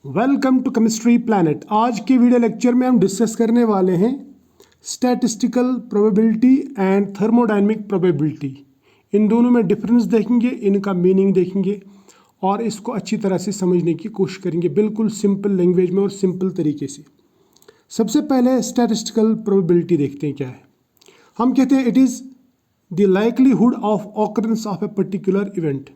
Welcome to chemistry planet. आज के video lecture में हम डिस्कस करने वाले हैं statistical probability and thermodynamic probability. इन दोनों में डिफरेंस देखेंगे, इनका मीनिंग देखेंगे और इसको अच्छी तरह से समझने की कोशिश करेंगे, बिल्कुल सिंपल लैंग्वेज में और सिंपल तरीके से। सबसे पहले स्टैटिस्टिकल प्रोबेबिलिटी देखते हैं क्या है। हम कहते हैं it is the likelihood of occurrence of a particular event,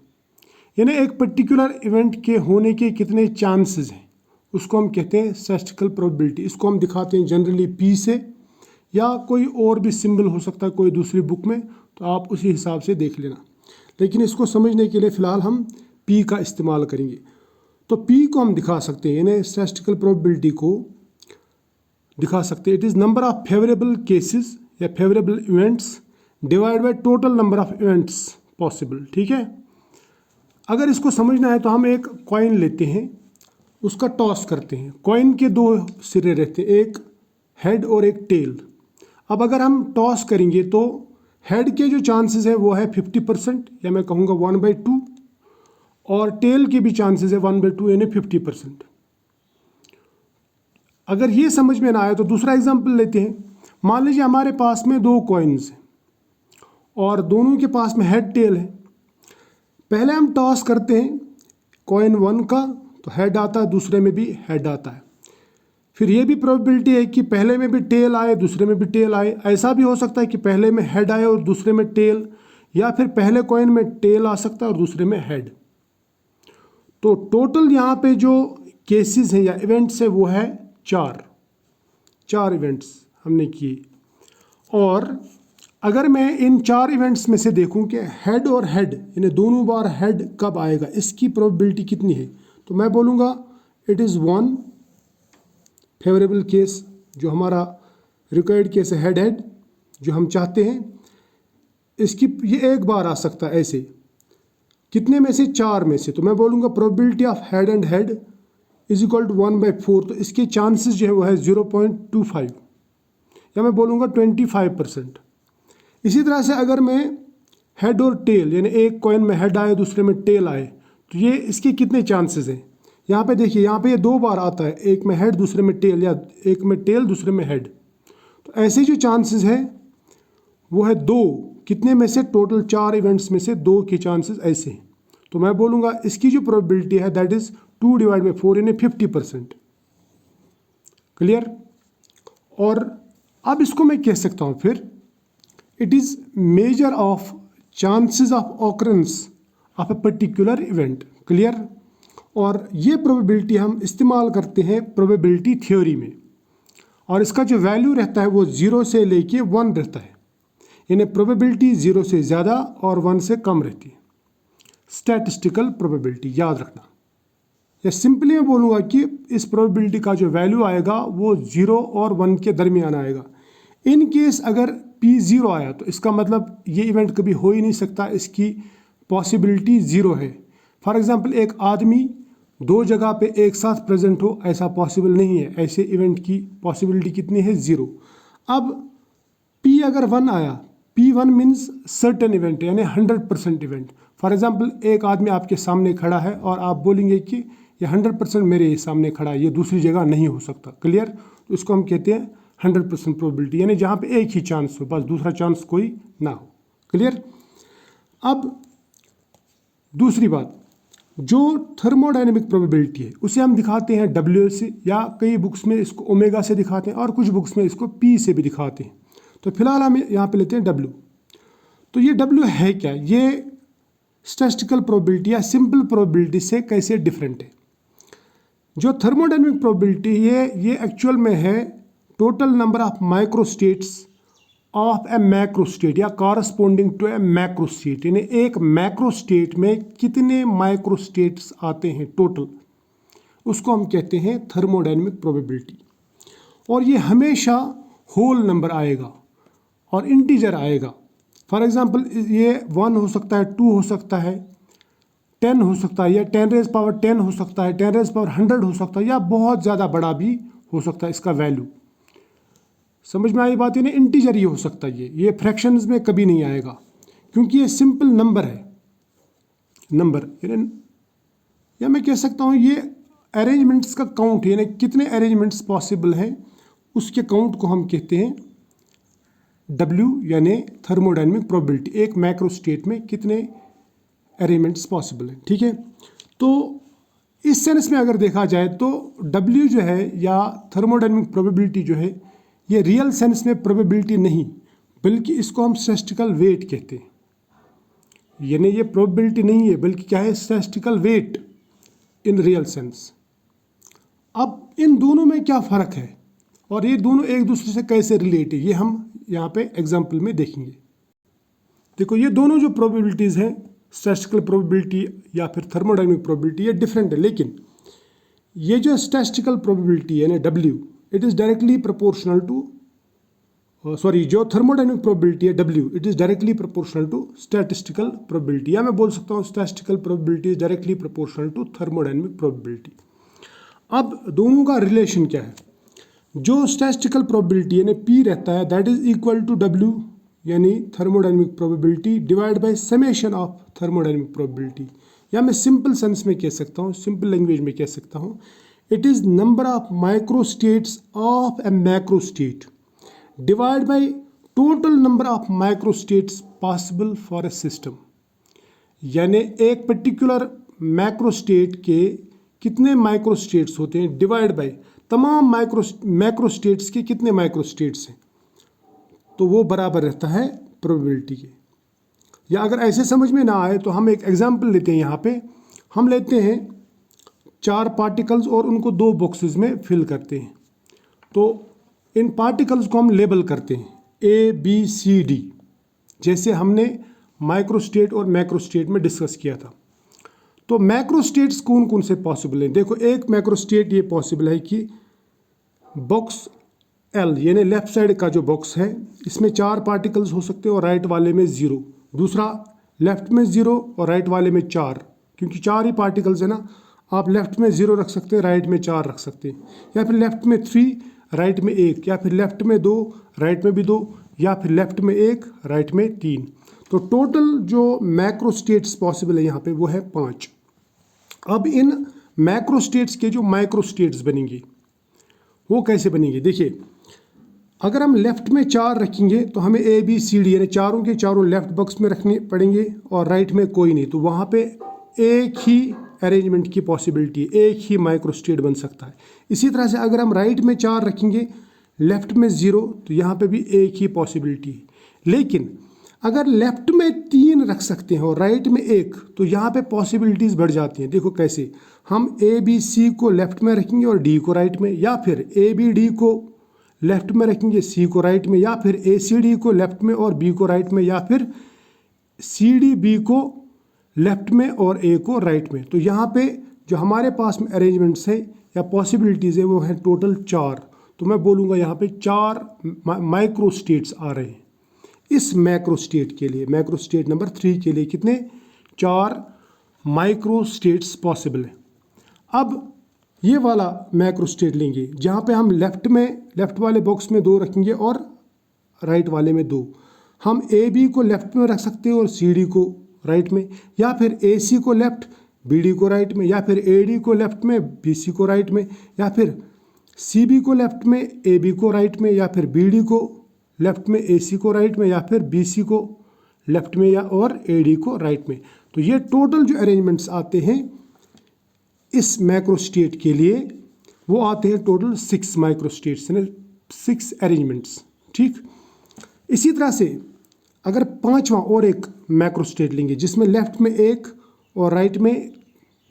यानी एक पर्टिकुलर इवेंट के होने के कितने चांसेस हैं, उसको हम कहते हैं स्टैटिस्टिकल प्रोबेबिलिटी। इसको हम दिखाते हैं जनरली पी से, या कोई और भी सिंबल हो सकता है कोई दूसरी बुक में, तो आप उसी हिसाब से देख लेना। लेकिन इसको समझने के लिए फ़िलहाल हम पी का इस्तेमाल करेंगे। तो पी को हम दिखा सकते हैं, यानी स्टैटिस्टिकल प्रोबेबिलिटी को दिखा सकते हैं। It is number of favourable cases या favourable events divide by total number of events possible. ठीक है, अगर इसको समझना है तो हम एक कॉइन लेते हैं, उसका टॉस करते हैं। कॉइन के दो सिरे रहते हैं, एक हेड और एक टेल। अब अगर हम टॉस करेंगे तो हेड के जो चांसेस है वो है 50%, या मैं कहूँगा 1/2, और टेल के भी चांसेस है 1/2 यानी 50%। अगर ये समझ में ना आए तो दूसरा एग्जाम्पल लेते हैं। मान लीजिए हमारे पास में दो कॉइन्स हैं और दोनों के पास में हेड टेल है। पहले हम टॉस करते हैं कॉइन 1 का, तो हेड आता है, दूसरे में भी हेड आता है। फिर ये भी प्रोबेबिलिटी है कि पहले में भी टेल आए, दूसरे में भी टेल आए। ऐसा भी हो सकता है कि पहले में हेड आए और दूसरे में टेल, या फिर पहले कॉइन में टेल आ सकता है और दूसरे में हेड। तो टोटल यहाँ पे जो केसेस हैं या इवेंट्स है वो है चार इवेंट्स हमने किए। और अगर मैं इन 4 इवेंट्स में से देखूं कि हेड और हेड यानी दोनों बार हेड कब आएगा, इसकी प्रोबेबिलिटी कितनी है, तो मैं बोलूँगा इट इज़ 1 फेवरेबल केस, जो हमारा रिक्वायर्ड केस है हेड हेड जो हम चाहते हैं। इसकी ये एक बार आ सकता है ऐसे, कितने में से 4 में से, तो मैं बोलूँगा probability of head and head is equal to 1/4। तो इसके चांसेस जो है वो है 0.25, या मैं बोलूँगा 25%। इसी तरह से अगर मैं हेड और टेल यानी एक कॉइन में हेड आए दूसरे में टेल आए, तो ये इसके कितने चांसेस हैं। यहाँ पे देखिए, यहाँ पे ये 2 बार आता है, एक में हेड दूसरे में टेल, या एक में टेल दूसरे में हेड। तो ऐसे जो चांसेस है वो है 2, कितने में से, टोटल 4 इवेंट्स में से 2 के चांसेस ऐसे हैं। तो मैं बोलूँगा इसकी जो प्रोबेबिलिटी है दैट इज़ 2/4 यानी 50%। क्लियर। और अब इसको मैं कह सकता हूँ फिर it is measure of chances of occurrence of a particular event. Clear. और ये प्रोबेबिलिटी हम इस्तेमाल करते हैं प्रोबेबिलिटी थ्योरी में, और इसका जो वैल्यू रहता है वो 0 से लेके 1 रहता है, यानी प्रोबेबिलिटी 0 से ज़्यादा और 1 से कम रहती है। स्टैटिस्टिकल प्रोबेबिलिटी याद रखना, या सिंपली मैं बोलूँगा कि इस प्रोबेबिलिटी का जो वैल्यू आएगा वो 0 और 1 के दरमियान आएगा। इन केस अगर P 0 आया तो इसका मतलब ये इवेंट कभी हो ही नहीं सकता, इसकी पॉसिबिलिटी 0 है। फॉर एग्जांपल एक आदमी 2 जगह पे एक साथ प्रेजेंट हो, ऐसा पॉसिबल नहीं है। ऐसे इवेंट की पॉसिबिलिटी कितनी है, 0। अब P अगर 1 आया, P1 मीन्स सर्टेन इवेंट यानी 100% इवेंट। फॉर एग्जांपल एक आदमी आपके सामने खड़ा है और आप बोलेंगे कि ये 100% मेरे सामने खड़ा है, ये दूसरी जगह नहीं हो सकता। क्लियर। तो इसको हम कहते हैं 100% प्रोबेबिलिटी, यानी जहाँ पे एक ही चांस हो, बस दूसरा चांस कोई ना हो। क्लियर। अब दूसरी बात, जो थर्मोडायनेमिक प्रोबेबिलिटी है उसे हम दिखाते हैं W से, या कई बुक्स में इसको ओमेगा से दिखाते हैं और कुछ बुक्स में इसको P से भी दिखाते हैं। तो फिलहाल हम यहाँ पे लेते हैं W। तो ये W है क्या, ये स्टैटिस्टिकल प्रोबेबिलिटी या सिंपल प्रोबेबिलिटी से कैसे डिफरेंट है। जो थर्मोडायनेमिक प्रोबेबिलिटी ये एक्चुअल में है total number of microstates of A macrostate, या कॉरस्पॉन्डिंग टू ए मैक्रोस्टेट, यानी एक मैक्रोस्टेट में कितने माइक्रोस्टेट्स आते हैं टोटल, उसको हम कहते हैं थर्मोडायनेमिक प्रोबेबिलिटी। और ये हमेशा होल नंबर आएगा और इंटीजर आएगा। फॉर एग्जांपल ये 1 हो सकता है, 2 हो सकता है, 10 हो सकता है, या 10⁻10 हो सकता है, 10⁻100 हो सकता है, या बहुत ज़्यादा बड़ा भी हो सकता है इसका वैल्यू। समझ में आई बात है ना, इंटीजर ही हो सकता है, ये फ्रैक्शंस में कभी नहीं आएगा, क्योंकि ये सिंपल नंबर है। नंबर या मैं कह सकता हूँ ये अरेंजमेंट्स का काउंट यानी कितने अरेंजमेंट्स पॉसिबल हैं उसके काउंट को हम कहते हैं W यानी थर्मोडायनेमिक प्रोबेबिलिटी। एक मैक्रो स्टेट में कितने अरेंजमेंट्स पॉसिबल हैं, ठीक है। तो इस सेंस में अगर देखा जाए तो W जो है या थर्मोडायनेमिक प्रोबेबिलिटी जो है ये रियल सेंस में प्रोबेबिलिटी नहीं, बल्कि इसको हम स्टैटिस्टिकल वेट कहते हैं। यानी ये प्रोबेबिलिटी नहीं है बल्कि क्या है, statistical weight in real sense. अब इन दोनों में क्या फ़र्क है और ये दोनों एक दूसरे से कैसे रिलेट है, ये हम यहाँ पे एग्जाम्पल में देखेंगे। देखो ये दोनों जो प्रोबेबिलिटीज़ हैं, स्टैटिस्टिकल प्रोबेबिलिटी या फिर थर्मोडायनेमिक प्रोबेबिलिटी, ये डिफरेंट है। लेकिन ये जो स्टैटिस्टिकल प्रोबेबिलिटी है ना W, it is directly proportional to जो थर्मोडायनेमिक प्रोबेबिलिटी है W, it is directly proportional to statistical probability, या मैं बोल सकता हूँ statistical probability is directly proportional to thermodynamic probability. अब दोनों का रिलेशन क्या है? जो स्टैटिस्टिकल प्रोबेबिलिटी यानी P रहता है that is equal to W यानी thermodynamic probability divide by summation of thermodynamic probability, या मैं सिंपल सेंस में कह सकता हूँ, सिंपल लैंग्वेज में कह सकता हूँ, it is number of micro states of A macro state divide by total number of micro states possible for a system. यानी एक पर्टिकुलर मैक्रो स्टेट के कितने माइक्रो स्टेट्स होते हैं डिवाइड बाय तमाम मैक्रो स्टेट्स के कितने माइक्रो स्टेट्स हैं, तो वो बराबर रहता है प्रोबेबिलिटी के। या अगर ऐसे समझ में ना आए तो हम एक एग्जांपल लेते हैं। यहाँ पे हम लेते हैं 4 पार्टिकल्स और उनको 2 बॉक्सेस में फिल करते हैं। तो इन पार्टिकल्स को हम लेबल करते हैं ABCD, जैसे हमने माइक्रो स्टेट और मैक्रो स्टेट में डिस्कस किया था। तो मैक्रो स्टेट्स कौन कौन से पॉसिबल हैं? देखो एक मैक्रो स्टेट ये पॉसिबल है कि बॉक्स L यानी लेफ्ट साइड का जो बॉक्स है इसमें 4 पार्टिकल्स हो सकते हैं और राइट वाले में 0। दूसरा लेफ्ट में 0 और राइट वाले में 4, क्योंकि 4 ही पार्टिकल्स है ना। आप लेफ्ट में 0 रख सकते हैं, राइट में 4 रख सकते हैं, या फिर लेफ्ट में 3 राइट में 1, या फिर लेफ्ट में 2 राइट में भी 2, या फिर लेफ्ट में 1 राइट में 3। तो टोटल जो मैक्रो स्टेट्स पॉसिबल है यहाँ पे वो है 5। अब इन मैक्रो स्टेट्स के जो माइक्रो स्टेट्स बनेंगे वो कैसे बनेंगे? देखिए अगर हम लेफ्ट में 4 रखेंगे तो हमें ABCD यानी चारों के चारों लेफ्ट बॉक्स में रखने पड़ेंगे और राइट में कोई नहीं, तो वहाँ पे एक ही अरेंजमेंट की पॉसिबिलिटी, एक ही माइक्रो स्टेट बन सकता है। इसी तरह से अगर हम राइट में 4 रखेंगे लेफ्ट में 0 तो यहाँ पे भी एक ही पॉसिबिलिटी है। लेकिन अगर लेफ्ट में 3 रख सकते हैं और राइट में 1 तो यहाँ पे पॉसिबिलिटीज़ बढ़ जाती हैं। देखो कैसे, हम ABC को लेफ्ट में रखेंगे और D को राइट में, या फिर ABD को लेफ्ट में रखेंगे C को राइट में, या फिर ACD को लेफ्ट में और B को राइट में, या फिर CDB को लेफ्ट में और A को राइट में। तो यहाँ पे जो हमारे पास में अरेंजमेंट्स है या पॉसिबिलिटीज़ है वो है टोटल 4। तो मैं बोलूँगा यहाँ पे 4 माइक्रो स्टेट्स आ रहे हैं इस मैक्रो स्टेट के लिए। मैक्रो स्टेट नंबर 3 के लिए कितने? 4 माइक्रो स्टेट्स पॉसिबल है। अब ये वाला मैक्रो स्टेट लेंगे जहाँ पे हम लेफ्ट वाले बॉक्स में 2 रखेंगे और राइट वाले में 2। हम AB को लेफ्ट में रख सकते हैं और CD को राइट में, या फिर AC को लेफ्ट BD को राइट में, या फिर AD को लेफ्ट में BC को राइट में, या फिर CB को लेफ्ट में AB को राइट में, या फिर BD को लेफ्ट में AC को राइट में, या फिर BC को लेफ्ट में या और AD को राइट में। तो ये टोटल जो अरेंजमेंट्स आते हैं इस मैक्रो स्टेट के लिए वो आते हैं टोटल 6 माइक्रो स्टेट्स यानी 6 अरेंजमेंट्स, ठीक। इसी तरह से अगर 5वां और एक मैक्रो स्टेट लेंगे जिसमें लेफ्ट में 1 और राइट में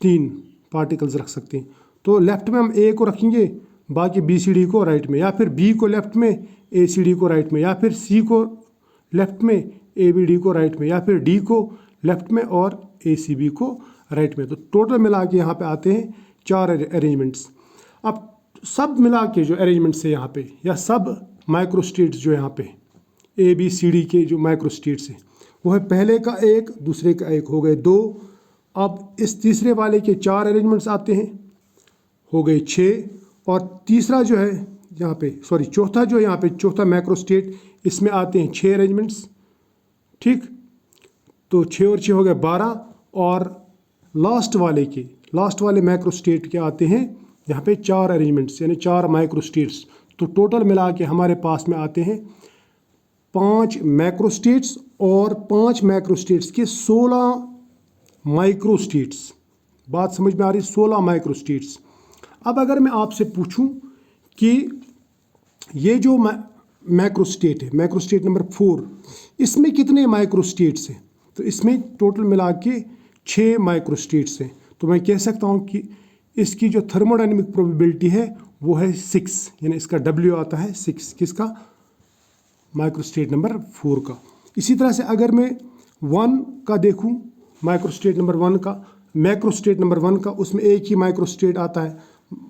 3 पार्टिकल्स रख सकते हैं, तो लेफ्ट में हम A को रखेंगे, बाकी BCD को राइट में, या फिर B को लेफ्ट में ACD को राइट में, या फिर C को लेफ्ट में ABD को राइट में, या फिर D को लेफ्ट में और ACB को राइट में। तो टोटल मिला के यहाँ पे आते हैं 4 अरेंजमेंट्स। अब सब मिला के जो अरेंजमेंट्स है यहाँ पे, या सब माइक्रो स्टेट्स जो यहाँ पे ABCD के जो माइक्रो स्टेट्स हैं वो है पहले का 1, दूसरे का 1, हो गए 2। अब इस तीसरे वाले के 4 अरेंजमेंट्स आते हैं, हो गए 6। और तीसरा जो है यहाँ पे चौथा जो यहाँ पे चौथा मैक्रो स्टेट, इसमें आते हैं 6 अरेंजमेंट्स, ठीक। तो 6 और 6 हो गए 12, और लास्ट वाले के लास्ट वाले मैक्रो स्टेट क्या आते हैं, यहाँ पे 4 अरेंजमेंट्स यानी 4 माइक्रो स्टेट्स। तो टोटल मिला के हमारे पास में आते हैं 5 मैक्रो स्टेट्स और 5 मैक्रो स्टेट्स के 16 माइक्रो स्टेट्स। बात समझ में आ रही है, 16 माइक्रो स्टेट्स। अब अगर मैं आपसे पूछूं कि ये जो मैक्रो स्टेट है, मैक्रो स्टेट नंबर 4, इसमें कितने माइक्रो स्टेट्स हैं, तो इसमें टोटल मिला के 6 माइक्रो स्टेट्स हैं। तो मैं कह सकता हूं कि इसकी जो थर्मोडायनेमिक प्रोबेबिलिटी है वो है 6, यानी इसका W आता है 6, किसका, माइक्रो स्टेट नंबर 4 का। इसी तरह से अगर मैं 1 का देखूं, माइक्रो स्टेट नंबर 1 का, मैक्रो स्टेट नंबर 1 का, उसमें एक ही माइक्रो स्टेट आता है।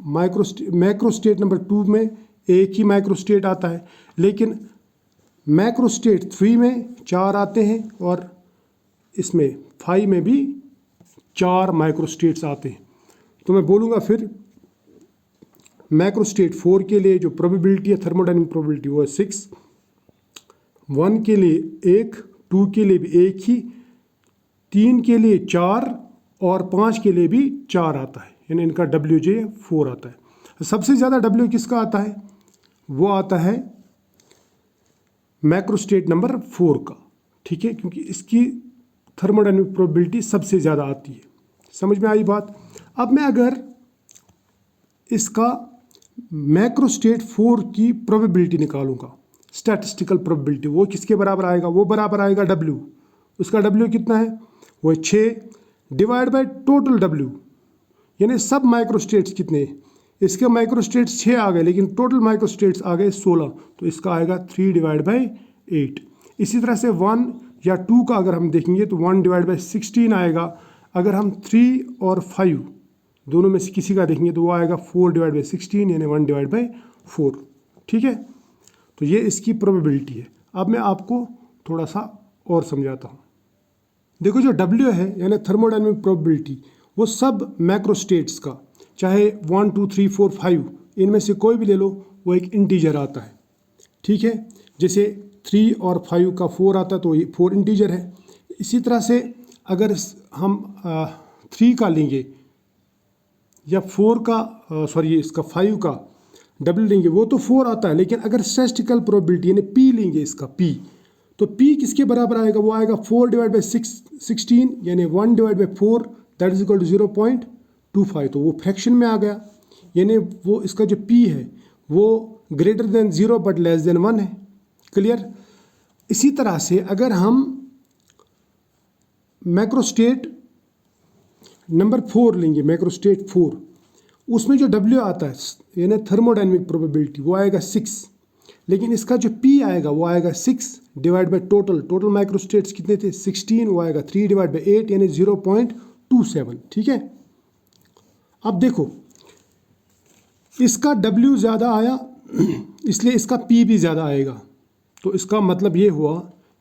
मैक्रो स्टेट नंबर 2 में एक ही माइक्रो स्टेट आता है, लेकिन मैक्रो स्टेट 3 में 4 आते हैं और इसमें 5 में भी 4 माइक्रो स्टेट्स आते हैं। तो मैं बोलूँगा फिर मैक्रो स्टेट 4 के लिए जो प्रोबेबिलिटी है, थर्मोडायनेमिक प्रोबेबिलिटी, वो है 6, 1 के लिए 1, 2 के लिए भी 1 ही, 3 के लिए 4 और 5 के लिए भी 4 आता है, यानी इनका WJ 4 आता है। सबसे ज़्यादा W किसका आता है, वो आता है मैक्रो स्टेट नंबर 4 का, ठीक है, क्योंकि इसकी थर्मोडायनेमिक प्रोबेबिलिटी सबसे ज़्यादा आती है। समझ में आई बात। अब मैं अगर इसका मैक्रो स्टेट 4 की प्रोबेबिलिटी निकालूंगा, स्टैटिस्टिकल प्रोबेबिलिटी, वो किसके बराबर आएगा, वो बराबर आएगा W। उसका W कितना है, वो है 6 डिवाइड बाय टोटल W, यानी सब माइक्रो स्टेट्स कितने, इसके माइक्रो स्टेट्स 6 आ गए, लेकिन टोटल माइक्रो स्टेट्स आ गए 16, तो इसका आएगा 3 डिवाइड बाई 8। इसी तरह से 1 या 2 का अगर हम देखेंगे तो 1 डिवाइड बाई 16 आएगा। अगर हम 3 और 5 दोनों में से किसी का देखेंगे तो वो आएगा 4 डिवाइड बाई 16, यानी 1 डिवाइड बाई 4, ठीक है। तो ये इसकी प्रोबेबिलिटी है। अब मैं आपको थोड़ा सा और समझाता हूँ। देखो जो W है, यानी थर्मोडायनेमिक प्रोबेबिलिटी, वो सब मैक्रो स्टेट्स का, चाहे 1 2 3 4 5 इनमें से कोई भी ले लो, वो एक इंटीजर आता है, ठीक है। जैसे 3 और 5 का 4 आता है तो ये 4 इंटीजर है। इसी तरह से अगर हम 3 का लेंगे या 4 का इसका 5 का W लेंगे, वो तो 4 आता है, लेकिन अगर स्टैटिस्टिकल प्रोबेबिलिटी यानी P लेंगे, इसका P, तो P किसके बराबर आएगा, वो आएगा 4 डिवाइड बाई 16, यानी 1 divide by 4 that is equal to 0.25। तो वो फ्रैक्शन में आ गया, यानी वो इसका जो P है वो greater than 0 but less than 1 है। क्लियर। इसी तरह से अगर हम मैक्रो स्टेट नंबर 4 लेंगे, मैक्रो स्टेट 4, उसमें जो W आता है यानी थर्मोडायनेमिक प्रोबेबिलिटी, वो आएगा 6, लेकिन इसका जो P आएगा वो आएगा 6 divide by total micro states कितने थे 16, वो आएगा 3 डिवाइड बाई 8 यानी 0.27, ठीक है। अब देखो इसका W ज़्यादा आया इसलिए इसका P भी ज़्यादा आएगा, तो इसका मतलब ये हुआ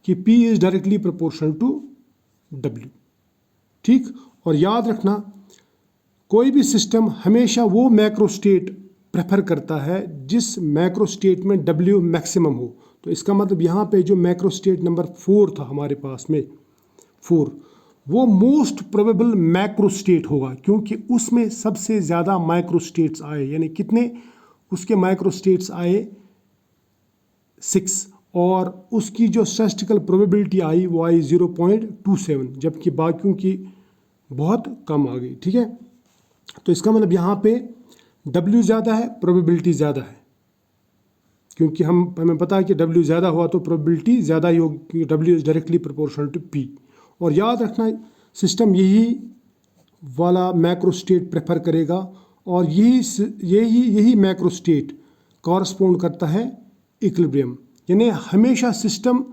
कि P is directly proportional to W, ठीक। और याद रखना कोई भी सिस्टम हमेशा वो मैक्रो स्टेट प्रेफर करता है जिस मैक्रो स्टेट में W मैक्सिमम हो। तो इसका मतलब यहाँ पे जो मैक्रो स्टेट नंबर 4 था हमारे पास में 4, वो मोस्ट प्रोबेबल मैक्रो स्टेट होगा, क्योंकि उसमें सबसे ज़्यादा माइक्रो स्टेट्स आए, यानी कितने उसके माइक्रो स्टेट्स आए 6, और उसकी जो स्टैटिस्टिकल प्रोबेबिलिटी आई वो आई 0.27, जबकि बाकियों की बहुत कम आ गई, ठीक है। तो इसका मतलब यहाँ पे W ज़्यादा है, प्रोबेबिलिटी ज़्यादा है, क्योंकि हमें पता है कि W ज़्यादा हुआ तो प्रोबेबिलिटी ज़्यादा ही होगी, क्योंकि W is directly proportional to P। और याद रखना सिस्टम यही वाला मैक्रो स्टेट प्रेफर करेगा, और यही मैक्रो स्टेट कॉरस्पॉन्ड करता है इक्विलिब्रियम, यानी हमेशा सिस्टम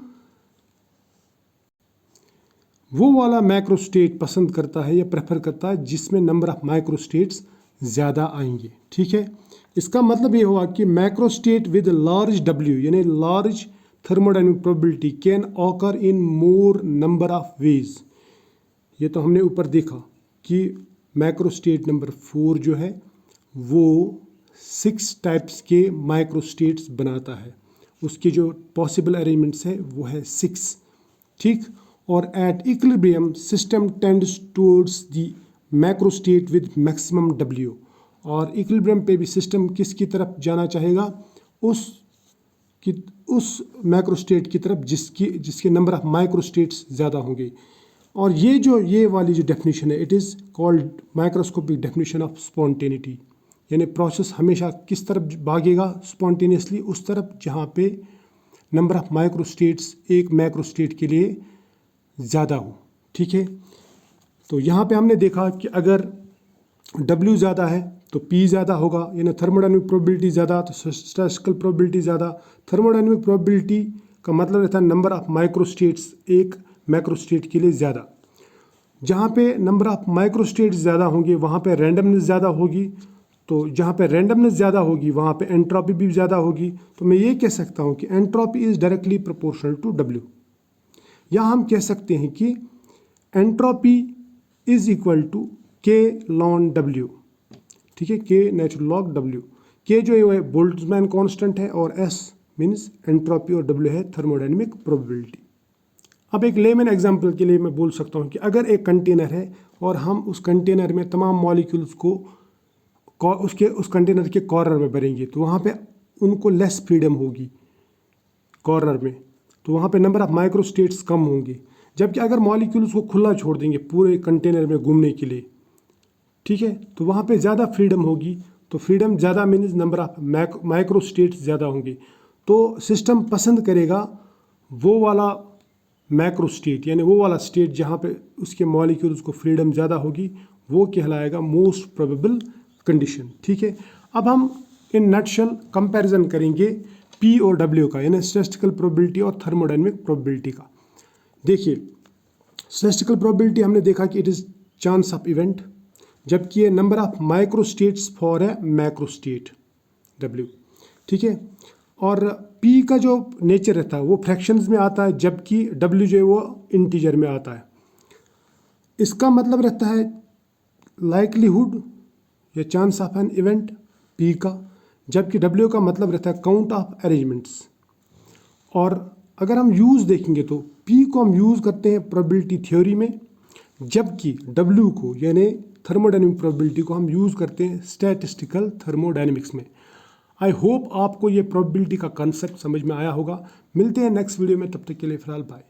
वो वाला मैक्रो स्टेट पसंद करता है या प्रेफर करता है जिसमें नंबर ऑफ माइक्रो स्टेट्स ज़्यादा आएंगे, ठीक है। इसका मतलब ये हुआ कि macro state with large W यानी large thermodynamic probability can occur in more number of ways. ये तो हमने ऊपर देखा कि मैक्रो स्टेट नंबर 4 जो है वो 6 टाइप्स के माइक्रो स्टेट्स बनाता है, उसके जो पॉसिबल अरेंजमेंट्स है वो है 6, ठीक। और at equilibrium system tends towards the macro state with maximum W, और इक्विलिब्रियम पे भी सिस्टम किसकी तरफ जाना चाहेगा, उस मैक्रो स्टेट की तरफ जिसके नंबर ऑफ माइक्रो स्टेट्स ज़्यादा होंगे। और ये वाली जो डेफिनेशन है, it is called microscopic definition of spontaneity, यानी प्रोसेस हमेशा किस तरफ भागेगा स्पॉन्टेनियसली, उस तरफ जहाँ पे नंबर ऑफ माइक्रो स्टेट्स एक मैक्रो स्टेट के लिए ज़्यादा हो। ठीक है, तो यहाँ पे हमने देखा कि अगर W ज़्यादा है तो P ज़्यादा होगा, यानी थर्मोडायनेमिक प्रोबेबिलिटी ज़्यादा तो स्टैटिस्टिकल प्रोबेबिलिटी ज़्यादा। थर्मोडायनेमिक प्रोबेबिलिटी का मतलब रहता है नंबर ऑफ माइक्रो स्टेट्स एक मैक्रो स्टेट के लिए ज़्यादा। जहाँ पे नंबर ऑफ माइक्रो स्टेट्स ज़्यादा होंगे वहाँ पे रैंडमनेस ज़्यादा होगी, तो जहाँ पे रैंडमनेस ज़्यादा होगी वहाँ पे एंट्रोपी भी ज़्यादा होगी। तो मैं ये कह सकता हूँ कि entropy is directly proportional to W, या हम कह सकते हैं कि entropy is equal to K ln W। ठीक है, K natural log W। K जो है बोल्ट्जमैन कांस्टेंट है और S मीन्स एंट्रोपी और W है थर्मोडायनेमिक प्रोबेबिलिटी। अब एक लेमन एग्जांपल के लिए मैं बोल सकता हूँ कि अगर एक कंटेनर है और हम उस कंटेनर में तमाम मॉलिक्यूल्स को उस कंटेनर के कॉर्नर में भरेंगे, तो वहाँ पे उनको लेस फ्रीडम होगी कॉर्नर में, तो वहाँ पे नंबर ऑफ माइक्रो स्टेट्स कम होंगे। जबकि अगर मॉलिक्यूल्स को खुला छोड़ देंगे पूरे कंटेनर में घूमने के लिए, ठीक है, तो वहाँ पे ज़्यादा फ्रीडम होगी। तो फ्रीडम ज़्यादा means number of micro states ज़्यादा होंगे। तो सिस्टम पसंद करेगा वो वाला मैक्रो स्टेट, यानी वो वाला स्टेट जहाँ पे उसके मॉलिक्यूल्स को फ्रीडम ज़्यादा होगी, वो कहलाएगा मोस्ट प्रोबेबल कंडीशन। ठीक है, अब हम इन नटशल कंपैरिजन करेंगे P और W का, यानी स्टैटिस्टिकल प्रोबेबिलिटी और थर्मोडायनेमिक प्रोबेबिलिटी का। देखिए, स्टैटिस्टिकल प्रोबेबिलिटी हमने देखा कि it is chance of event, जबकि ये number of micro states for है मैक्रो स्टेट W। ठीक है, और P का जो नेचर रहता है वो फ्रैक्शंस में आता है, जबकि W जो है वो इंटीजर में आता है। इसका मतलब रहता है लाइक्लीहुड या chance of an event P का, जबकि W का मतलब रहता है काउंट ऑफ अरेंजमेंट्स। और अगर हम यूज़ देखेंगे तो P को हम यूज़ करते हैं प्रोबेबिलिटी थ्योरी में, जबकि W को यानी थर्मोडायनेमिक प्रोबेबिलिटी को हम यूज़ करते हैं स्टैटिस्टिकल थर्मोडायनेमिक्स में। आई होप आपको ये प्रोबेबिलिटी का कंसेप्ट समझ में आया होगा। मिलते हैं नेक्स्ट वीडियो में, तब तक के लिए फ़िलहाल बाय।